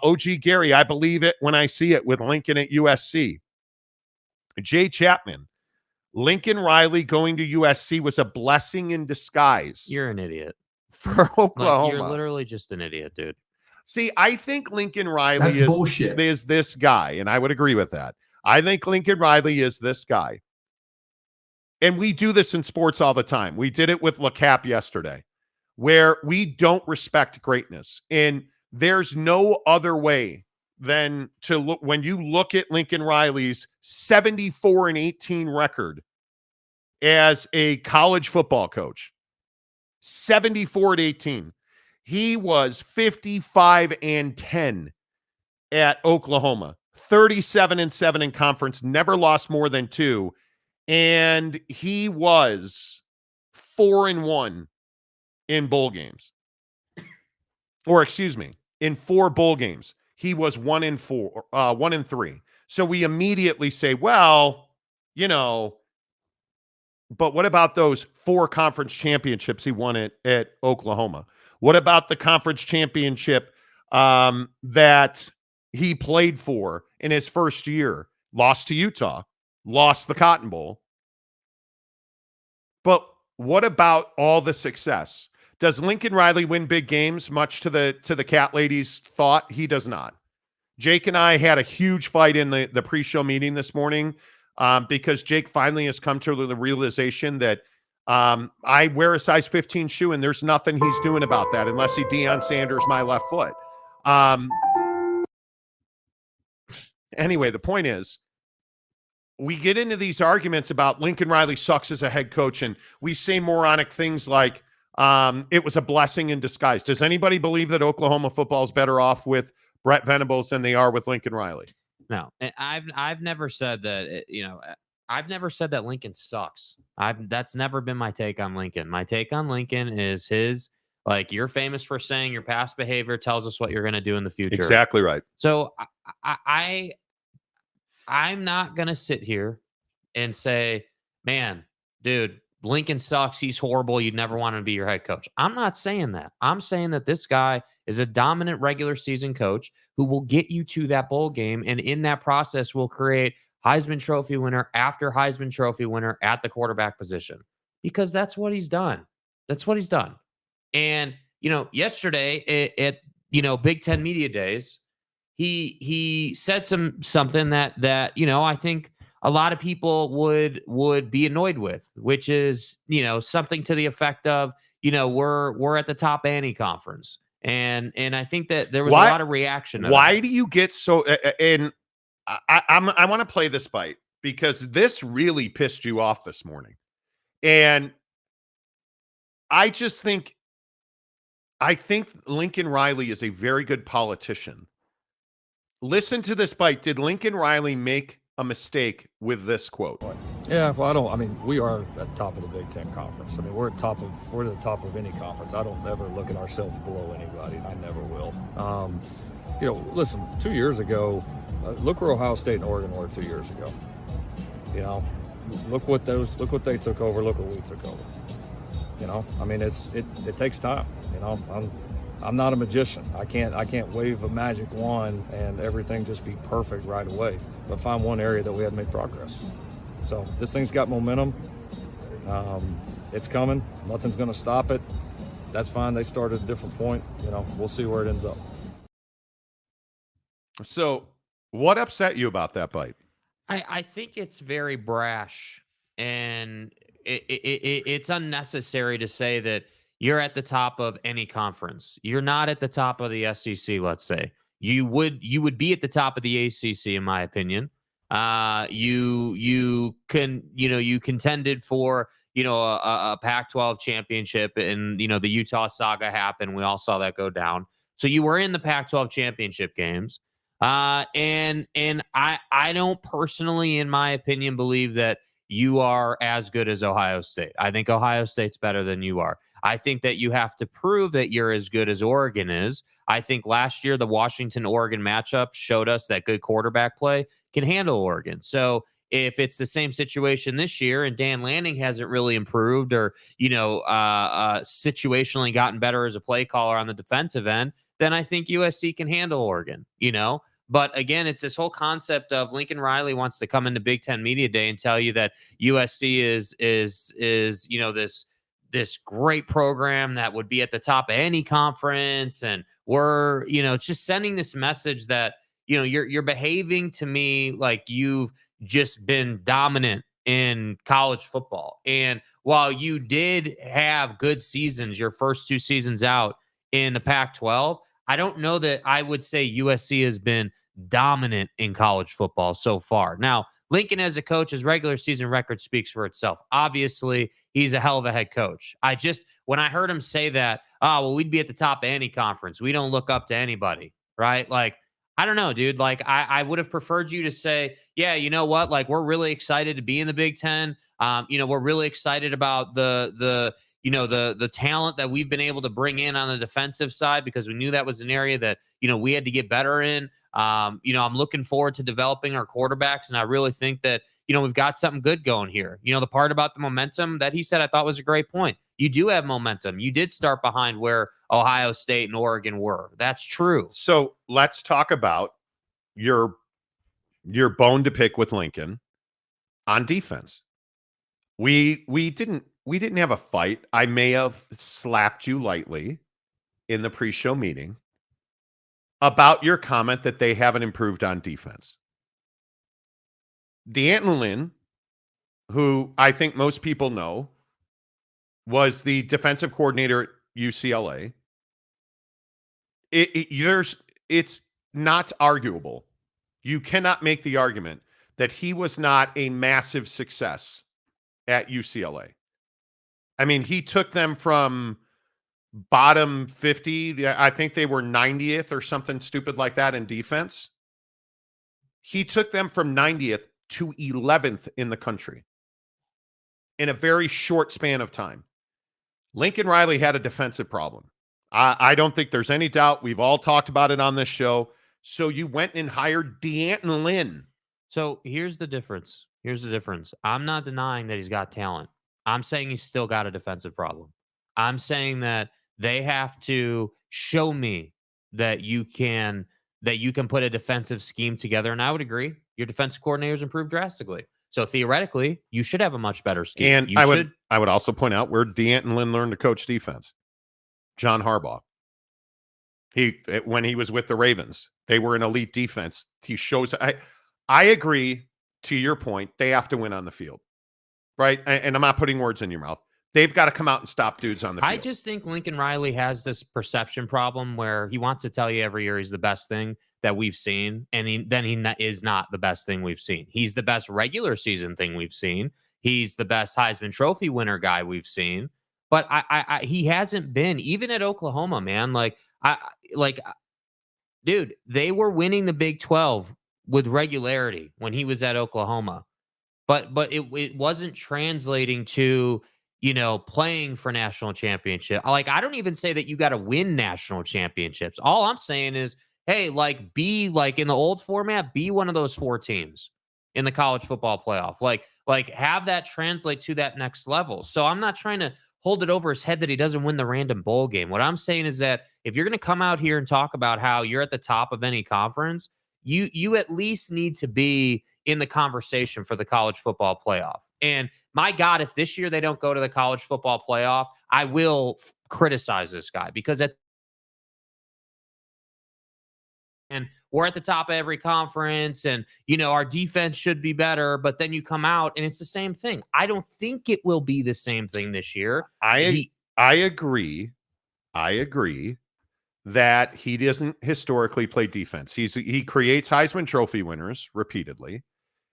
OG Gary, I believe it when I see it with Lincoln at USC. Jay Chapman, Lincoln Riley going to USC was a blessing in disguise. You're an idiot. For Oklahoma. Like, you're literally just an idiot, dude. See, I think Lincoln Riley is this guy, and I would agree with that. I think Lincoln Riley is this guy. And we do this in sports all the time. We did it with LeCap yesterday, where we don't respect greatness. And there's no other way than to look when you look at Lincoln Riley's 74-18 record as a college football coach. 74-18. He was 55-10 at Oklahoma. 37-7 in conference, never lost more than 2. And he was 4-1 in bowl games. Or excuse me, in 4 bowl games, he was 1-3. So we immediately say, well, but what about those 4 conference championships he won at Oklahoma? What about the conference championship that he played for in his first year? Lost to Utah, lost the Cotton Bowl. But what about all the success? Does Lincoln Riley win big games? Much to the cat lady's thought, he does not. Jake and I had a huge fight in the pre-show meeting this morning because Jake finally has come to the realization that I wear a size 15 shoe and there's nothing he's doing about that unless he Deion Sanders my left foot. Anyway, the point is, we get into these arguments about Lincoln Riley sucks as a head coach, and we say moronic things like it was a blessing in disguise. Does anybody believe that Oklahoma football is better off with Brett Venables than they are with Lincoln Riley? No, I've never said that. I've never said that Lincoln sucks. That's never been my take on Lincoln. My take on Lincoln is his, like, you're famous for saying your past behavior tells us what you're going to do in the future. Exactly right. So I'm not going to sit here and say, man, dude, Lincoln sucks. He's horrible. You'd never want him to be your head coach. I'm not saying that. I'm saying that this guy is a dominant regular season coach who will get you to that bowl game. And in that process will create Heisman Trophy winner after Heisman Trophy winner at the quarterback position, because that's what he's done. That's what he's done. And, yesterday at Big Ten Media Days, he said something that I think a lot of people would be annoyed with, which is, something to the effect of, we're at the top of any conference. And I think that there was a lot of reaction to why that. do you get so and I want to play this bite because this really pissed you off this morning. And I think Lincoln Riley is a very good politician. Listen to this bite. Did Lincoln Riley make a mistake with this quote? Yeah, well, we are at the top of the Big Ten Conference. We're at the top of any conference. I don't ever look at ourselves below anybody, and I never will. Listen, 2 years ago, look where Ohio State and Oregon were 2 years ago. Look what they took over. Look what we took over. It takes time. I'm not a magician. I can't wave a magic wand and everything just be perfect right away. But find one area that we had made progress. So this thing's got momentum. It's coming. Nothing's going to stop it. That's fine. They started at a different point. We'll see where it ends up. So what upset you about that bite? I think it's very brash, and it's unnecessary to say that you're at the top of any conference. You're not at the top of the SEC, let's say. You would be at the top of the ACC, in my opinion. You contended for, a Pac-12 championship, and, the Utah saga happened. We all saw that go down. So you were in the Pac-12 championship games. And I don't personally, in my opinion, believe that you are as good as Ohio State. I think Ohio State's better than you are. I think that you have to prove that you're as good as Oregon is. I think last year the Washington-Oregon matchup showed us that good quarterback play can handle Oregon. So if it's the same situation this year and Dan Lanning hasn't really improved or, situationally gotten better as a play caller on the defensive end, then I think USC can handle Oregon, you know? But again, it's this whole concept of Lincoln Riley wants to come into Big Ten Media Day and tell you that USC is you know, this great program that would be at the top of any conference, and we're, you know, just sending this message that, you know, you're behaving to me like you've just been dominant in college football. And while you did have good seasons, your first 2 seasons out in the Pac-12, I don't know that I would say USC has been dominant in college football so far. Now, Lincoln as a coach, his regular season record speaks for itself. Obviously, he's a hell of a head coach. When I heard him say that, oh, well, we'd be at the top of any conference. We don't look up to anybody, right? Like, I don't know, dude. Like, I would have preferred you to say, yeah, you know what? Like, we're really excited to be in the Big Ten. You know, we're really excited about the talent that we've been able to bring in on the defensive side, because we knew that was an area that, you know, we had to get better in. You know, I'm looking forward to developing our quarterbacks, and I really think that, you know, we've got something good going here. You know, the part about the momentum that he said, I thought was a great point. You do have momentum. You did start behind where Ohio State and Oregon were. That's true. So let's talk about your bone to pick with Lincoln on defense. We didn't have a fight. I may have slapped you lightly in the pre-show meeting about your comment that they haven't improved on defense. D'Anton, who I think most people know, was the defensive coordinator at UCLA. It's not arguable. You cannot make the argument that he was not a massive success at UCLA. I mean, he took them from bottom 50. I think they were 90th or something stupid like that in defense. He took them from 90th to 11th in the country in a very short span of time. Lincoln Riley had a defensive problem. I don't think there's any doubt. We've all talked about it on this show. So you went and hired D'Anton. So here's the difference. I'm not denying that he's got talent. I'm saying he's still got a defensive problem. I'm saying that they have to show me that you can put a defensive scheme together. And I would agree. Your defensive coordinator's improved drastically. So theoretically, you should have a much better scheme. And I would also point out where D'Anton learned to coach defense. John Harbaugh. When he was with the Ravens, they were an elite defense. He shows. I agree to your point. They have to win on the field, right? And I'm not putting words in your mouth. They've got to come out and stop dudes on the field. I just think Lincoln Riley has this perception problem where he wants to tell you every year he's the best thing that we've seen, and he is not the best thing we've seen. He's the best regular season thing we've seen. He's the best Heisman Trophy winner guy we've seen. But he hasn't been, even at Oklahoma, man. Dude, they were winning the Big 12 with regularity when he was at Oklahoma. But it wasn't translating to, you know, playing for national championship. Like, I don't even say that you got to win national championships. All I'm saying is, hey, like, be like in the old format, be one of those 4 teams in the college football playoff. Like have that translate to that next level. So I'm not trying to hold it over his head that he doesn't win the random bowl game. What I'm saying is that if you're going to come out here and talk about how you're at the top of any conference, you at least need to be in the conversation for the college football playoff. And my God, if this year they don't go to the college football playoff, I will criticize this guy, because and we're at the top of every conference, and, you know, our defense should be better, but then you come out and it's the same thing. I don't think it will be the same thing this year. I agree that he doesn't historically play defense. He creates Heisman Trophy winners repeatedly.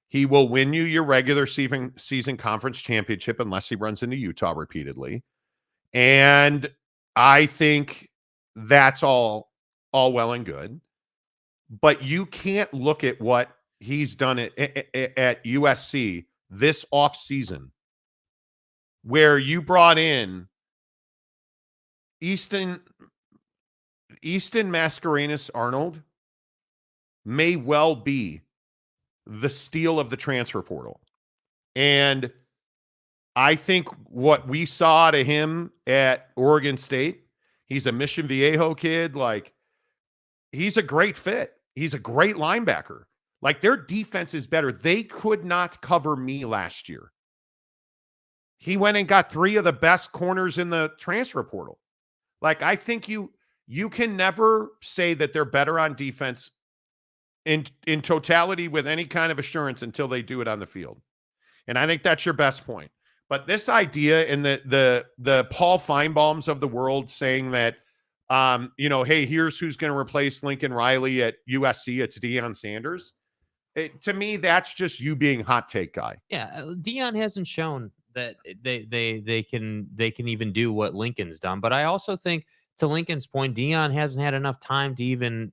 He will win you your regular season conference championship unless he runs into Utah repeatedly. And I think that's all well and good. But you can't look at what he's done at USC this offseason, where you brought in Easton Mascarenas Arnold, may well be the steal of the transfer portal. And I think what we saw to him at Oregon State, he's a Mission Viejo kid. Like, he's a great fit. He's a great linebacker. Like, their defense is better. They could not cover me last year. He went and got 3 of the best corners in the transfer portal. Like, I think you can never say that they're better on defense in totality with any kind of assurance until they do it on the field. And I think that's your best point. But this idea in the Paul Finebaums of the world saying that, hey, here's who's going to replace Lincoln Riley at USC. It's Deion Sanders. To me, that's just you being hot take guy. Yeah, Deion hasn't shown that they can even do what Lincoln's done. But I also think, to Lincoln's point, Deion hasn't had enough time to even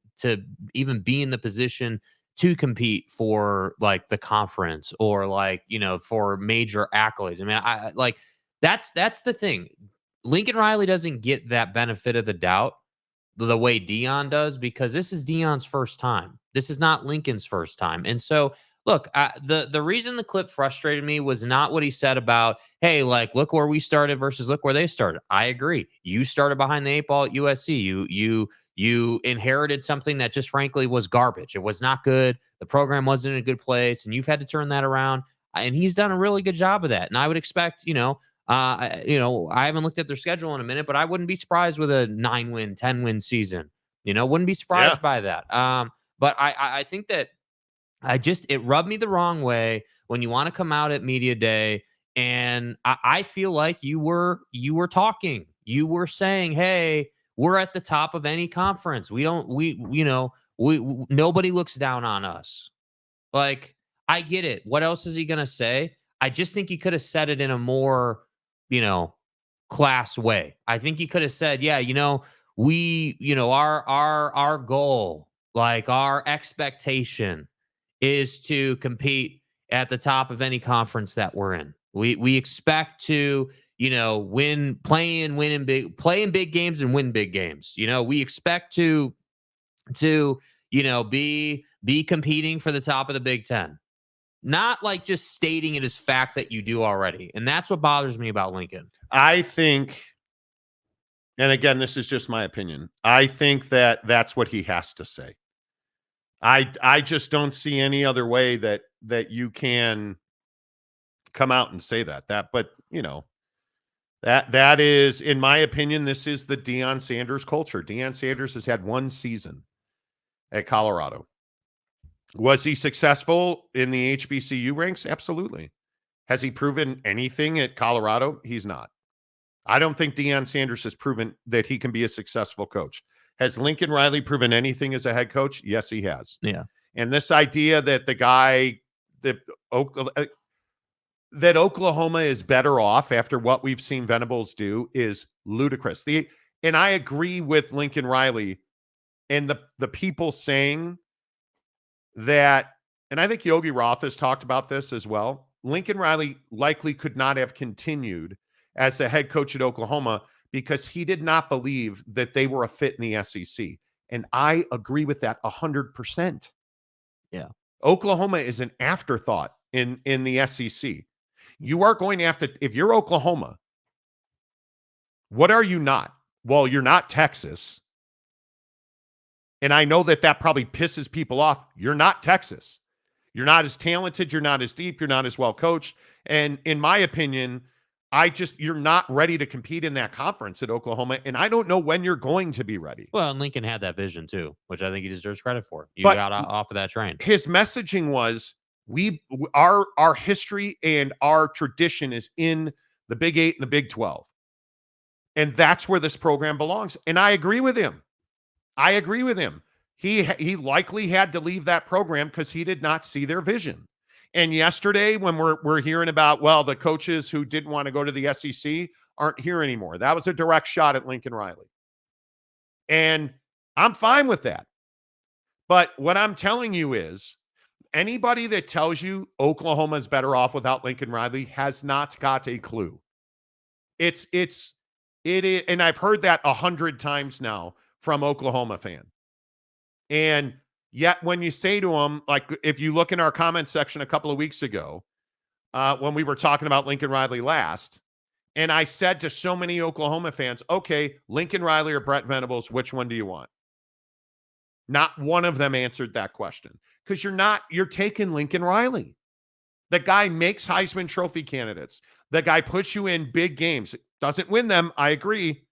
be in the position to compete for like the conference or like, for major accolades. I mean, that's the thing. Lincoln Riley doesn't get that benefit of the doubt the way Deion does, because this is Deion's first time. This is not Lincoln's first time. And so, look, the reason the clip frustrated me was not what he said about, hey, like, look where we started versus look where they started. I agree. You started behind the 8 ball at USC. You inherited something that just frankly was garbage. It was not good. The program wasn't in a good place, and you've had to turn that around. And he's done a really good job of that. And I would expect, I haven't looked at their schedule in a minute, but I wouldn't be surprised with a 9-win, 10-win season. Wouldn't be surprised by that. But I think that it rubbed me the wrong way when you want to come out at media day, and I feel like you were talking. You were saying, hey, we're at the top of any conference. Nobody looks down on us. Like, I get it. What else is he going to say? I just think he could have said it in a more, class way. I think he could have said, yeah, our goal, like our expectation is to compete at the top of any conference that we're in. We expect to, play in big games and win big games. We expect to be competing for the top of the Big Ten. Not like just stating it as fact that you do already. And that's what bothers me about Lincoln. I think, and again, this is just my opinion, I think that that's what he has to say. I just don't see any other way that you can come out and say that. But that is, in my opinion, this is the Deion Sanders culture. Deion Sanders has had 1 season at Colorado. Was he successful in the HBCU ranks? Absolutely. Has he proven anything at Colorado? He's not. I don't think Deion Sanders has proven that he can be a successful coach. Has Lincoln Riley proven anything as a head coach? Yes, he has. Yeah. And this idea that the guy that Oklahoma is better off after what we've seen Venables do is ludicrous. And I agree with Lincoln Riley and the people saying that, and I think Yogi Roth has talked about this as well. Lincoln Riley likely could not have continued as the head coach at Oklahoma because he did not believe that they were a fit in the SEC. And I agree with that 100%. Yeah. Oklahoma is an afterthought in the SEC. You are going to have to, if you're Oklahoma, what are you not? Well, you're not Texas. And I know that probably pisses people off. You're not Texas. You're not as talented. You're not as deep. You're not as well coached. And in my opinion, you're not ready to compete in that conference at Oklahoma. And I don't know when you're going to be ready. Well, and Lincoln had that vision too, which I think he deserves credit for. You got off of that train. His messaging was, our history and our tradition is in the Big 8 and the Big 12. And that's where this program belongs. And I agree with him. He likely had to leave that program because he did not see their vision. And yesterday, when we're hearing about, well, the coaches who didn't want to go to the SEC aren't here anymore. That was a direct shot at Lincoln Riley. And I'm fine with that. But what I'm telling you is, anybody that tells you Oklahoma is better off without Lincoln Riley has not got a clue. It is, and I've heard that 100 times now from Oklahoma fan. And yet when you say to them, like if you look in our comment section a couple of weeks ago, when we were talking about Lincoln Riley last, and I said to so many Oklahoma fans, okay, Lincoln Riley or Brett Venables, which one do you want? Not one of them answered that question because you're taking Lincoln Riley. The guy makes Heisman Trophy candidates. The guy puts you in big games. Doesn't win them, I agree.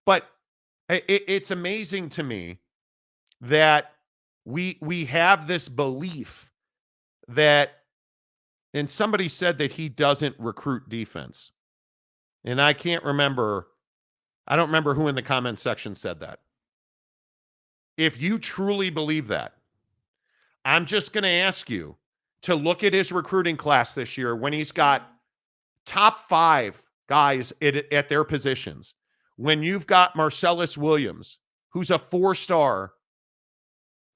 But it's amazing to me that we have this belief that, and somebody said that he doesn't recruit defense. And I don't remember who in the comment section said that. If you truly believe that, I'm just going to ask you to look at his recruiting class this year when he's got top 5 guys at their positions. When you've got Marcellus Williams, who's a 4-star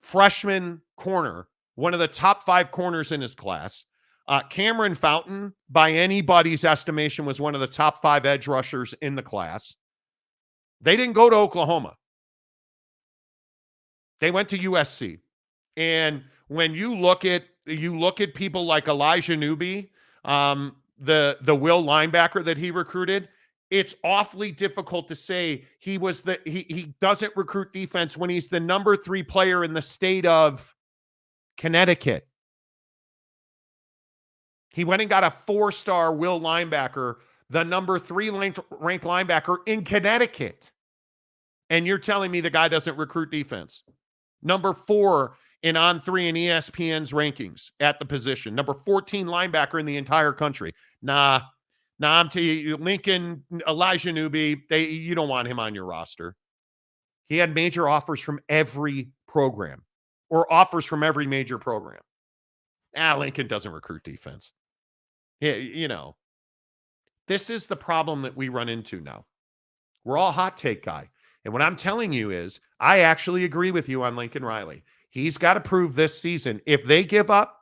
freshman corner, one of the top 5 corners in his class. Cameron Fountain, by anybody's estimation, was one of the top 5 edge rushers in the class. They didn't go to Oklahoma. They went to USC. And when you look at people like Elijah Newby, the Will linebacker that he recruited, it's awfully difficult to say he doesn't recruit defense when he's the number 3 player in the state of Connecticut. He went and got a 4-star Will linebacker, the number 3 ranked linebacker in Connecticut. And you're telling me the guy doesn't recruit defense. Number 4 in On3 and ESPN's rankings at the position. Number 14 linebacker in the entire country. Nah, I'm telling you, Lincoln, Elijah Newby, you don't want him on your roster. He had major offers from every program, or offers from every major program. Lincoln doesn't recruit defense. Yeah, this is the problem that we run into now. We're all hot take guy. And what I'm telling you is, I actually agree with you on Lincoln Riley. He's got to prove this season. If they give up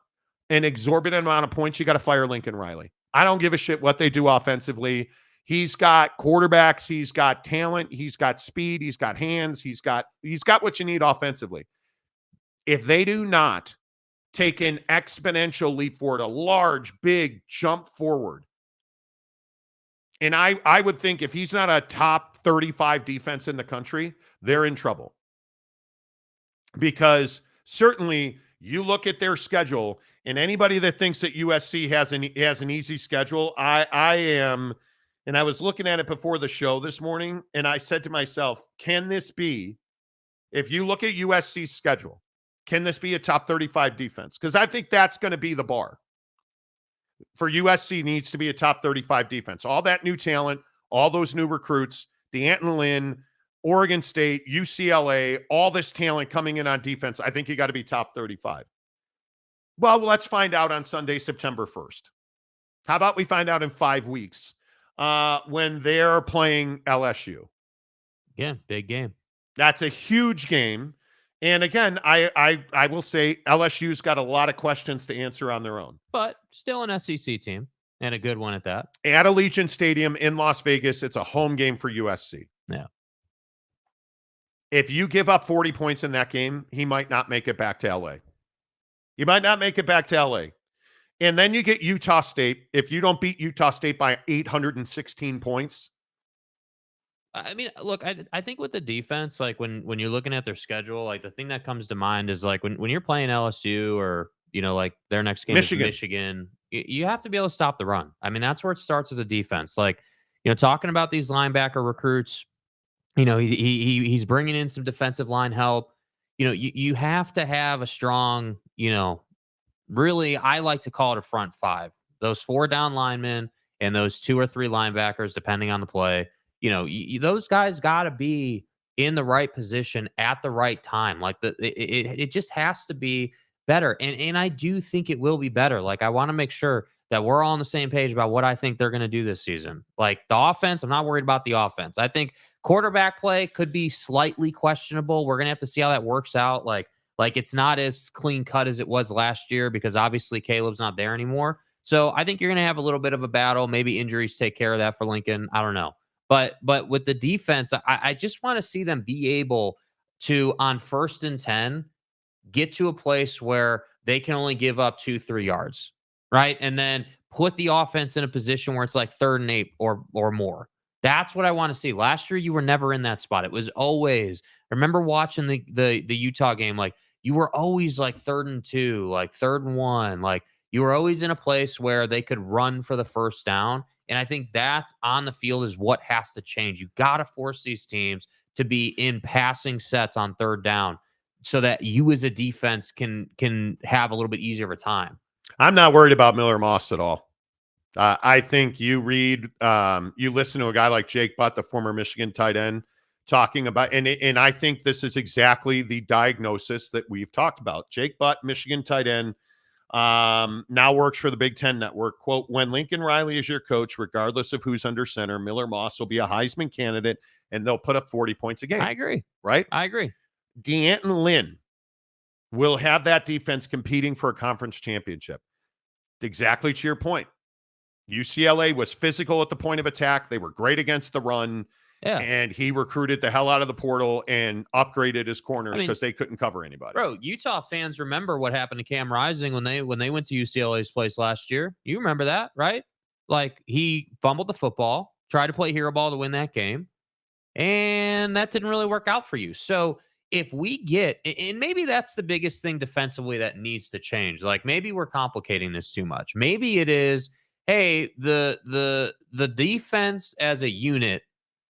an exorbitant amount of points, you got to fire Lincoln Riley. I don't give a shit what they do offensively. He's got quarterbacks. He's got talent. He's got speed. He's got hands. He's got what you need offensively. If they do not take an exponential leap forward, a large, big jump forward, and I would think if he's not a top 35 defense in the country, they're in trouble. Because certainly you look at their schedule, and anybody that thinks that USC has an easy schedule, I am, and I was looking at it before the show this morning, and I said to myself, can this be, if you look at USC's schedule, can this be a top 35 defense? Because I think that's going to be the bar. For USC needs to be a top 35 defense. All that new talent, all those new recruits, DeAnton Lynn, Oregon State, UCLA, all this talent coming in on defense, I think you got to be top 35. Well, let's find out on Sunday, September 1st. How about we find out in 5 weeks when they're playing LSU? Yeah, big game. That's a huge game. And again, I will say LSU's got a lot of questions to answer on their own. But still an SEC team, and a good one at that. At Allegiant Stadium in Las Vegas, it's a home game for USC. Yeah. If you give up 40 points in that game, he might not make it back to LA. You might not make it back to LA. And then you get Utah State. If you don't beat Utah State by 816 points. I mean, look, I think with the defense, like when you're looking at their schedule, like the thing that comes to mind is like when you're playing LSU or, like their next game is Michigan, you have to be able to stop the run. I mean, that's where it starts as a defense. Like, talking about these linebacker recruits, he's bringing in some defensive line help. You have to have a strong, really, I like to call it a front 5. Those 4 down linemen and those 2 or 3 linebackers, depending on the play. Those guys got to be in the right position at the right time. Like it just has to be better. And I do think it will be better. Like, I want to make sure that we're all on the same page about what I think they're going to do this season. Like the offense, I'm not worried about the offense. I think quarterback play could be slightly questionable. We're going to have to see how that works out. Like it's not as clean cut as it was last year because obviously Caleb's not there anymore. So I think you're going to have a little bit of a battle. Maybe injuries take care of that for Lincoln. I don't know. But with the defense, I just want to see them be able to, on 1st and 10, get to a place where they can only give up 2-3 yards, right? And then put the offense in a position where it's like 3rd and 8 or more. That's what I want to see. Last year, you were never in that spot. It was always, I remember watching the Utah game, like you were always like 3rd and 2, like 3rd and 1. Like you were always in a place where they could run for the first down. And I think that on the field is what has to change. You got to force these teams to be in passing sets on 3rd down so that you as a defense can have a little bit easier of a time. I'm not worried about Miller Moss at all. I think you listen to a guy like Jake Butt, the former Michigan tight end, talking about, and I think this is exactly the diagnosis that we've talked about. Jake Butt, Michigan tight end, now works for the Big Ten Network. Quote, when Lincoln Riley is your coach, regardless of who's under center, Miller Moss will be a Heisman candidate, and they'll put up 40 points a game. I agree. Right? I agree. D'Anton Lynn will have that defense competing for a conference championship. Exactly to your point. UCLA was physical at the point of attack. They were great against the run. Yeah. And he recruited the hell out of the portal and upgraded his corners because they couldn't cover anybody. Bro, Utah fans remember what happened to Cam Rising when they went to UCLA's place last year. You remember that, right? Like he fumbled the football, tried to play hero ball to win that game, and that didn't really work out for you. So if we get, and maybe that's the biggest thing defensively that needs to change. Like maybe we're complicating this too much. Maybe it is, hey, the defense as a unit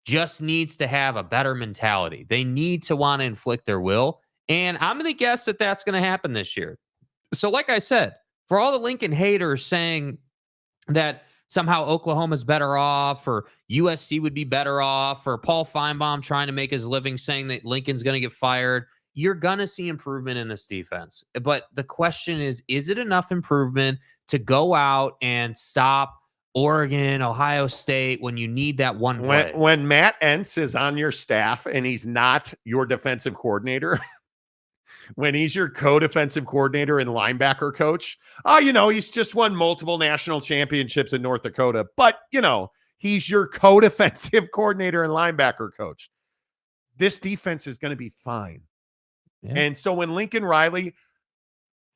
just needs to have a better mentality. They need to want to inflict their will. And I'm going to guess that that's going to happen this year. So like I said, for all the Lincoln haters saying that somehow Oklahoma's better off or USC would be better off or Paul Finebaum trying to make his living saying that Lincoln's going to get fired, you're going to see improvement in this defense. But the question is it enough improvement to go out and stop Oregon, Ohio State when you need that one play? When Matt Entz is on your staff and he's not your defensive coordinator, when he's your co-defensive coordinator and linebacker coach, he's just won multiple national championships in North Dakota, but, he's your co-defensive coordinator and linebacker coach. This defense is going to be fine. Yeah. And so when Lincoln Riley,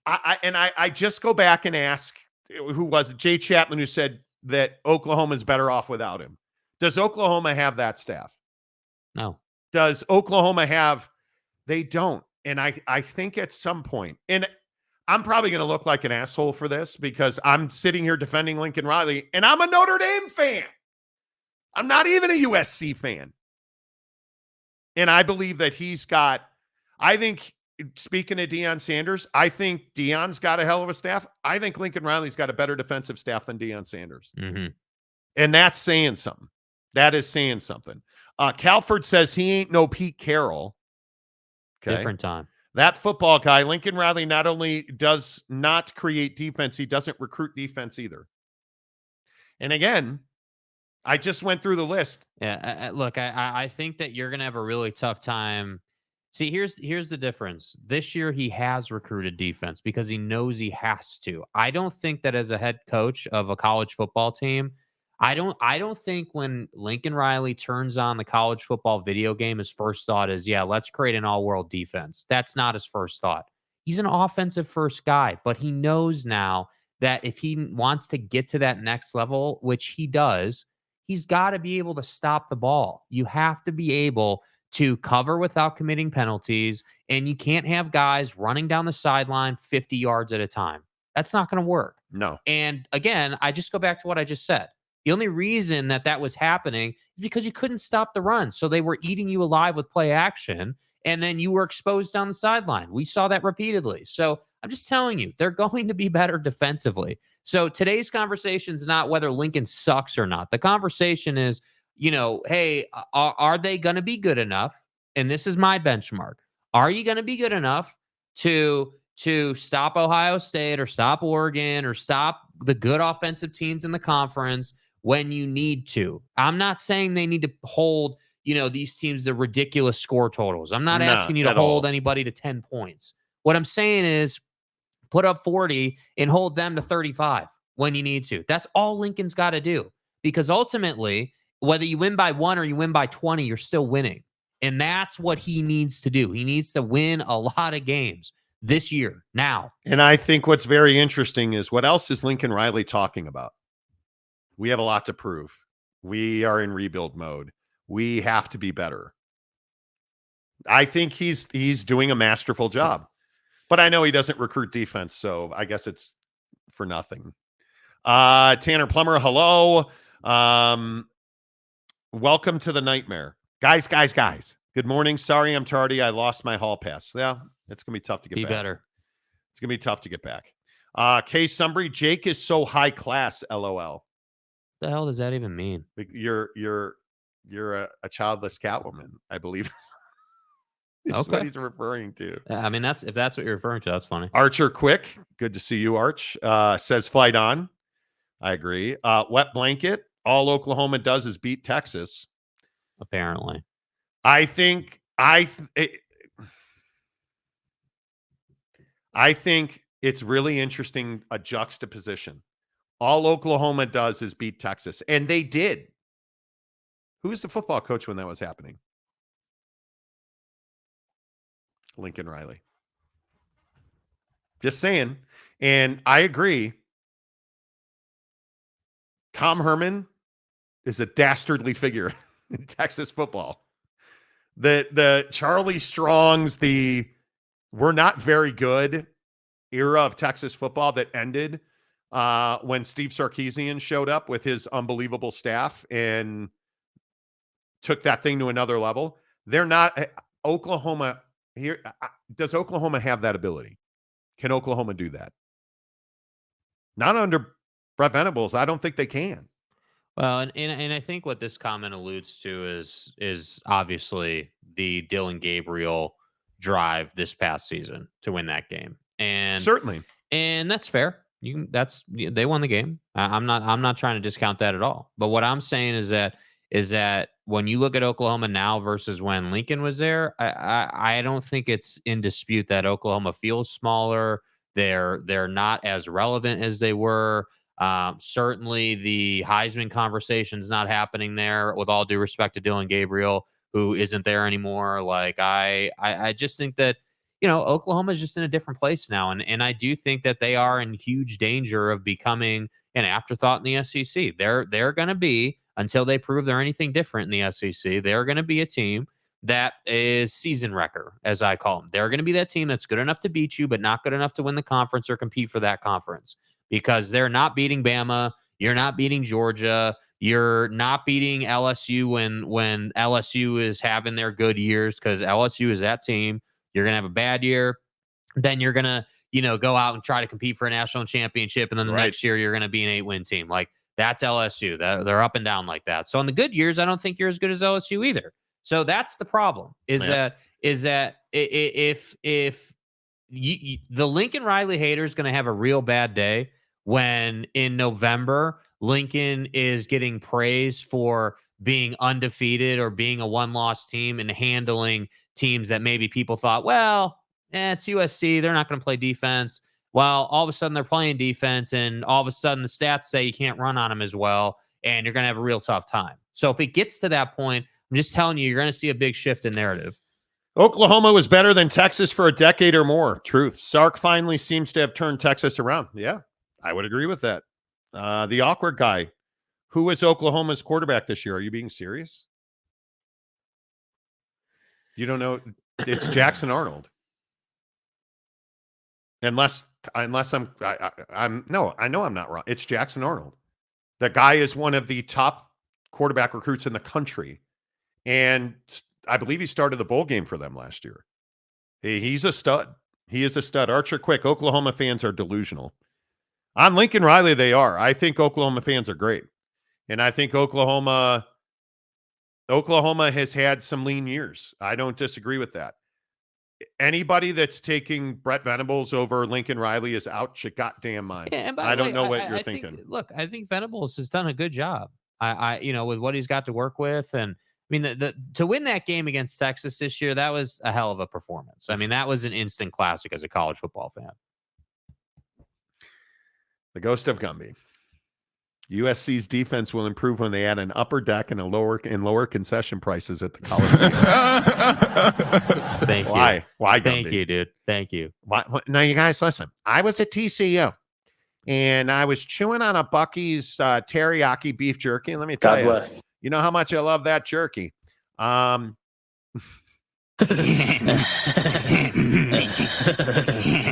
I just go back and ask, who was it? Jay Chapman, who said that Oklahoma is better off without him. Does Oklahoma have that staff? No. Does Oklahoma have? They don't. And I think at some point, and I'm probably going to look like an asshole for this because I'm sitting here defending Lincoln Riley, and I'm a Notre Dame fan. I'm not even a USC fan. And I believe that I think, speaking of Deion Sanders, I think Deion's got a hell of a staff. I think Lincoln Riley's got a better defensive staff than Deion Sanders. Mm-hmm. And that's saying something. That is saying something. Calford says he ain't no Pete Carroll. Okay. Different time. That football guy, Lincoln Riley, not only does not create defense, he doesn't recruit defense either. And again, I just went through the list. Yeah, look, I think that you're going to have a really tough time. See, here's the difference. This year, he has recruited defense because he knows he has to. I don't think that as a head coach of a college football team, I don't think when Lincoln Riley turns on the college football video game, his first thought is, yeah, let's create an all-world defense. That's not his first thought. He's an offensive first guy, but he knows now that if he wants to get to that next level, which he does, he's got to be able to stop the ball. You have to be able to cover without committing penalties, and you can't have guys running down the sideline 50 yards at a time. That's not going to work. No. And again, I just go back to what I just said. The only reason that was happening is because you couldn't stop the run. So they were eating you alive with play action, and then you were exposed down the sideline. We saw that repeatedly. So I'm just telling you, they're going to be better defensively. So today's conversation is not whether Lincoln sucks or not. The conversation is, hey, are they going to be good enough? And this is my benchmark. Are you going to be good enough to stop Ohio State or stop Oregon or stop the good offensive teams in the conference when you need to? I'm not saying they need to hold, these teams to ridiculous score totals. I'm not asking you to hold anybody to 10 points. What I'm saying is put up 40 and hold them to 35 when you need to. That's all Lincoln's got to do, because ultimately, whether you win by 1 or you win by 20, you're still winning. And that's what he needs to do. He needs to win a lot of games this year, now. And I think what's very interesting is, what else is Lincoln Riley talking about? We have a lot to prove. We are in rebuild mode. We have to be better. I think he's doing a masterful job. But I know he doesn't recruit defense, so I guess it's for nothing. Tanner Plummer, hello. Welcome to the nightmare. Guys. Good morning. Sorry I'm tardy. I lost my hall pass. Yeah, it's going to be tough to get back. Better. It's going to be tough to get back. Kay Sumbry, Jake is so high class, LOL. What the hell does that even mean? You're a childless Catwoman, I believe. That's Okay. what he's referring to. I mean, if that's what you're referring to, that's funny. Archer Quick, good to see you, Arch. Says flight on. I agree. Wet blanket. All Oklahoma does is beat Texas. Apparently. I think it's really interesting, a juxtaposition. All Oklahoma does is beat Texas. And they did. Who was the football coach when that was happening? Lincoln Riley. Just saying. And I agree. Tom Herman is a dastardly figure in Texas football. The Charlie Strong's, the we're not very good era of Texas football that ended when Steve Sarkisian showed up with his unbelievable staff and took that thing to another level. They're not Oklahoma here. Does Oklahoma have that ability? Can Oklahoma do that? Not under Brett Venables. I don't think they can. Well, and I think what this comment alludes to is obviously the Dylan Gabriel drive this past season to win that game, and certainly, and that's fair. They won the game. I'm not trying to discount that at all. But what I'm saying is that when you look at Oklahoma now versus when Lincoln was there, I don't think it's in dispute that Oklahoma feels smaller. They're not as relevant as they were. Certainly the Heisman conversation's not happening there, with all due respect to Dylan Gabriel, who isn't there anymore. Like I just think that, Oklahoma is just in a different place now. And I do think that they are in huge danger of becoming an afterthought in the SEC. They're going to be, until they prove they're anything different in the SEC, they're going to be a team that is season wrecker, as I call them. They're going to be that team that's good enough to beat you, but not good enough to win the conference or compete for that conference, because they're not beating Bama. You're not beating Georgia. You're not beating LSU when LSU is having their good years, because LSU is that team. You're going to have a bad year. Then you're going to, go out and try to compete for a national championship. And then the next year, you're going to be an 8-win team. Like, that's LSU. They're up and down like that. So on the good years, I don't think you're as good as LSU either. So that's the problem, is that if the Lincoln Riley hater is going to have a real bad day when in November, Lincoln is getting praise for being undefeated or being a one-loss team and handling teams that maybe people thought, well, it's USC. They're not going to play defense. Well, all of a sudden they're playing defense, and all of a sudden the stats say you can't run on them as well, and you're going to have a real tough time. So if it gets to that point, I'm just telling you, you're going to see a big shift in narrative. Oklahoma was better than Texas for a decade or more. Truth. Sark finally seems to have turned Texas around. Yeah, I would agree with that. The awkward guy. Who is Oklahoma's quarterback this year? Are you being serious? You don't know? It's Jackson Arnold. Unless I'm no, I know I'm not wrong. It's Jackson Arnold. The guy is one of the top quarterback recruits in the country. And I believe he started the bowl game for them last year. He's a stud. He is a stud. Archer Quick, Oklahoma fans are delusional. On Lincoln Riley, they are. I think Oklahoma fans are great. And I think Oklahoma has had some lean years. I don't disagree with that. Anybody that's taking Brett Venables over Lincoln Riley is out your goddamn mind. Yeah, and I don't know what you're thinking. Look, I think Venables has done a good job. I with what he's got to work with, and I mean, to win that game against Texas this year, that was a hell of a performance. I mean, that was an instant classic as a college football fan. The ghost of Gumby. USC's defense will improve when they add an upper deck and lower concession prices at the Coliseum. Thank you. Why? Thank you, dude. Thank you. Why? Now, you guys, listen. I was at TCU. and I was chewing on a Bucky's teriyaki beef jerky. And let me tell you, you know how much I love that jerky.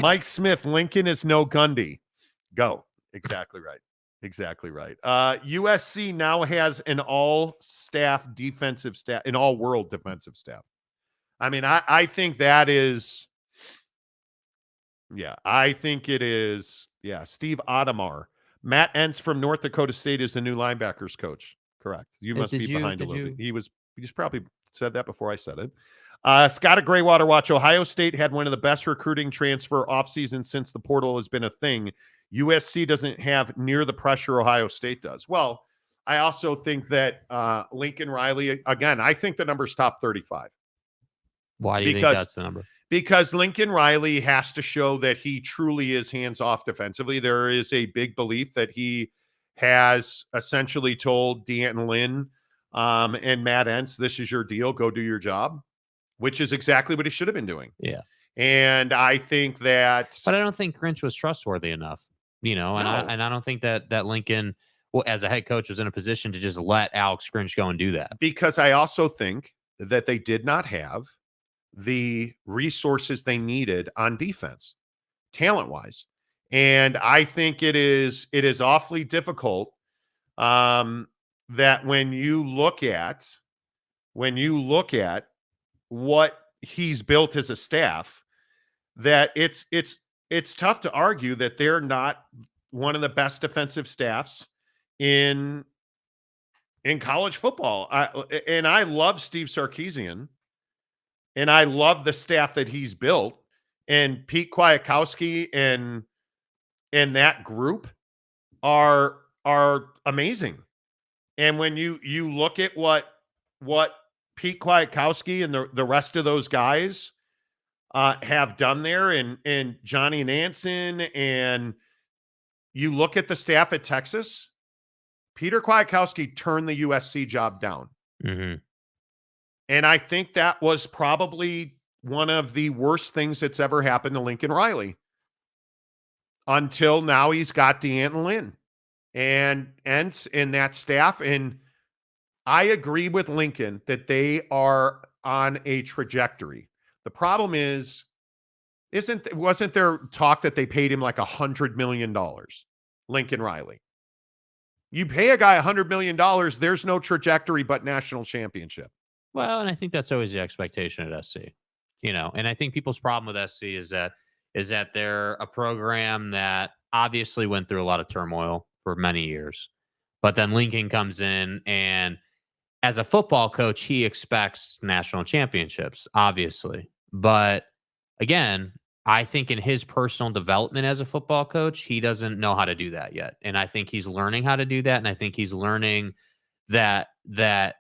Mike Smith, Lincoln is no Gundy. Go. Exactly right. Exactly right. USC now has an all-staff defensive staff, an all-world defensive staff. I mean, I think that is, I think it is, Steve Adamar. Matt Entz from North Dakota State is the new linebackers coach. Correct. You must be behind a little bit. He just probably said that before I said it. Scott at Graywater Watch. Ohio State had one of the best recruiting transfer offseasons since the portal has been a thing. USC doesn't have near the pressure Ohio State does. Well, I also think that Lincoln Riley, again, I think the number's top 35. Why do you think that's the number? Because Lincoln Riley has to show that he truly is hands-off defensively. There is a big belief that he has essentially told D'Anton Lynn and Matt Entz, this is your deal, go do your job, which is exactly what he should have been doing. Yeah. And I think that... But I don't think Grinch was trustworthy enough, and I don't think that Lincoln, as a head coach, was in a position to just let Alex Grinch go and do that. Because I also think that they did not have the resources they needed on defense, talent-wise. And I think it is awfully difficult that when you look at what he's built as a staff, that it's tough to argue that they're not one of the best defensive staffs in college football. I love Steve Sarkisian, and I love the staff that he's built, and Pete Kwiatkowski and that group are amazing. And when you look at what Pete Kwiatkowski and the rest of those guys have done there, and Johnny Nansen, and you look at the staff at Texas, Peter Kwiatkowski turned the USC job down. Mm-hmm. And I think that was probably one of the worst things that's ever happened to Lincoln Riley. Until now, he's got D'Anton Lynn and Entz in that staff. And I agree with Lincoln that they are on a trajectory. The problem is, wasn't there talk that they paid him like $100 million, Lincoln Riley? You pay a guy $100 million, there's no trajectory but national championship. Well, and I think that's always the expectation at SC, and I think people's problem with SC is that they're a program that obviously went through a lot of turmoil for many years, but then Lincoln comes in, and as a football coach, he expects national championships, obviously. But again, I think in his personal development as a football coach, he doesn't know how to do that yet. And I think he's learning how to do that. And I think he's learning that the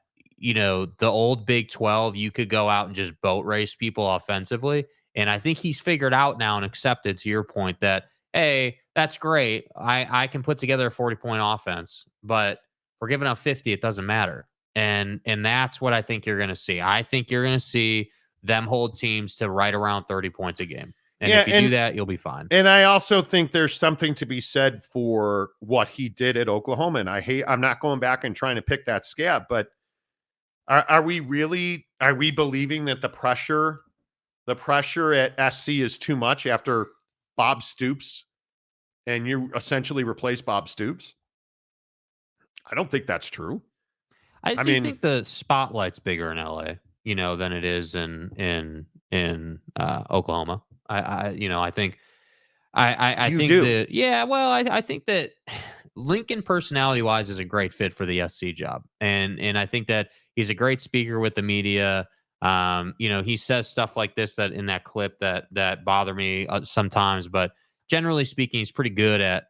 old Big 12, you could go out and just boat race people offensively. And I think he's figured out now and accepted, to your point, that, hey, that's great. I can put together a 40-point offense, but if we're giving up 50, it doesn't matter. And that's what I think you're going to see. I think you're going to see them hold teams to right around 30 points a game. And if you do that, you'll be fine. And I also think there's something to be said for what he did at Oklahoma. And I'm not going back and trying to pick that scab, but are we believing that the pressure at SC is too much after Bob Stoops, and you essentially replace Bob Stoops? I don't think that's true. I think the spotlight's bigger in LA, than it is in Oklahoma. I think that Lincoln personality wise is a great fit for the SC job. And I think that he's a great speaker with the media. He says stuff like this, that in that clip that bother me sometimes, but generally speaking, he's pretty good at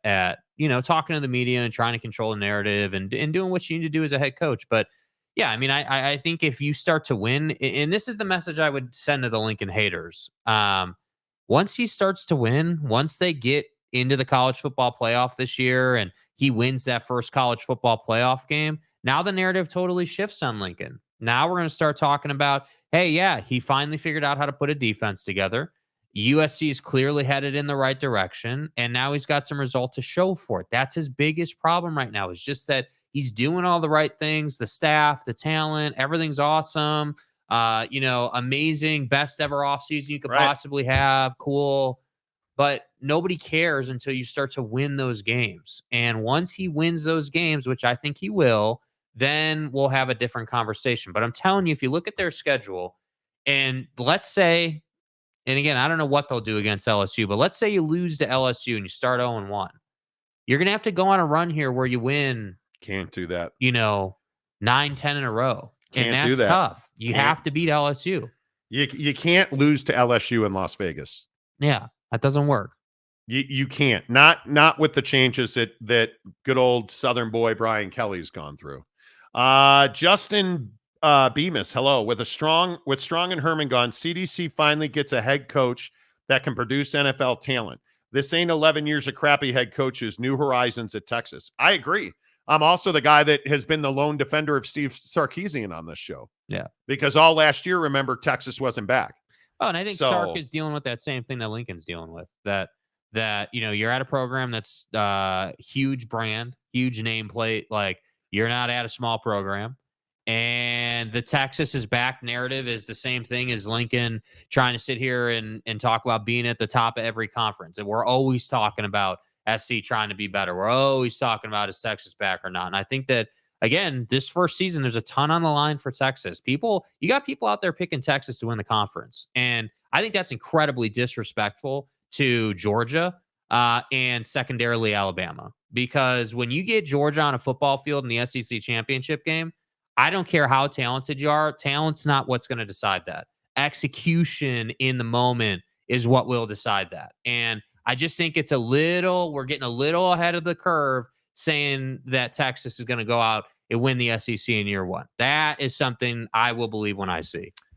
talking to the media and trying to control the narrative and doing what you need to do as a head coach. But yeah, I mean, I think if you start to win, and this is the message I would send to the Lincoln haters. Once he starts to win, once they get into the college football playoff this year and he wins that first college football playoff game, now the narrative totally shifts on Lincoln. Now we're going to start talking about, hey, yeah, he finally figured out how to put a defense together. USC is clearly headed in the right direction, and now he's got some result to show for it. That's his biggest problem right now, is just that he's doing all the right things. The staff, the talent, everything's awesome. Amazing, best ever offseason you could possibly have. Cool. But nobody cares until you start to win those games. And once he wins those games, which I think he will, then we'll have a different conversation. But I'm telling you, if you look at their schedule, and let's say, and again, I don't know what they'll do against LSU, but let's say you lose to LSU and you start 0-1. You're going to have to go on a run here where you win. Can't do that. 9-10 in a row. Can't and do that's that. tough. You have to beat LSU. You can't lose to LSU in Las Vegas. Yeah, that doesn't work. You can't. Not with the changes that good old Southern boy Brian Kelly's gone through. Justin Bemis, hello. With Strong and Herman gone, CDC finally gets a head coach that can produce NFL talent. This ain't 11 years of crappy head coaches, new horizons at Texas. I agree. I'm also the guy that has been the lone defender of Steve Sarkisian on this show. Yeah. Because all last year, remember, Texas wasn't back. Oh, and I think Sark is dealing with that same thing that Lincoln's dealing with. That you're at a program that's huge brand, huge nameplate. Like, you're not at a small program. And the Texas is back narrative is the same thing as Lincoln trying to sit here and talk about being at the top of every conference. And we're always talking about SC trying to be better. We're always talking about is Texas back or not. And I think that, again, this first season, there's a ton on the line for Texas. You got people out there picking Texas to win the conference. And I think that's incredibly disrespectful to Georgia and secondarily Alabama. Because when you get Georgia on a football field in the SEC championship game, I don't care how talented you are. Talent's not what's going to decide that. Execution in the moment is what will decide that. And I just think we're getting a little ahead of the curve saying that Texas is going to go out and win the SEC in year one. That is something I will believe when I see.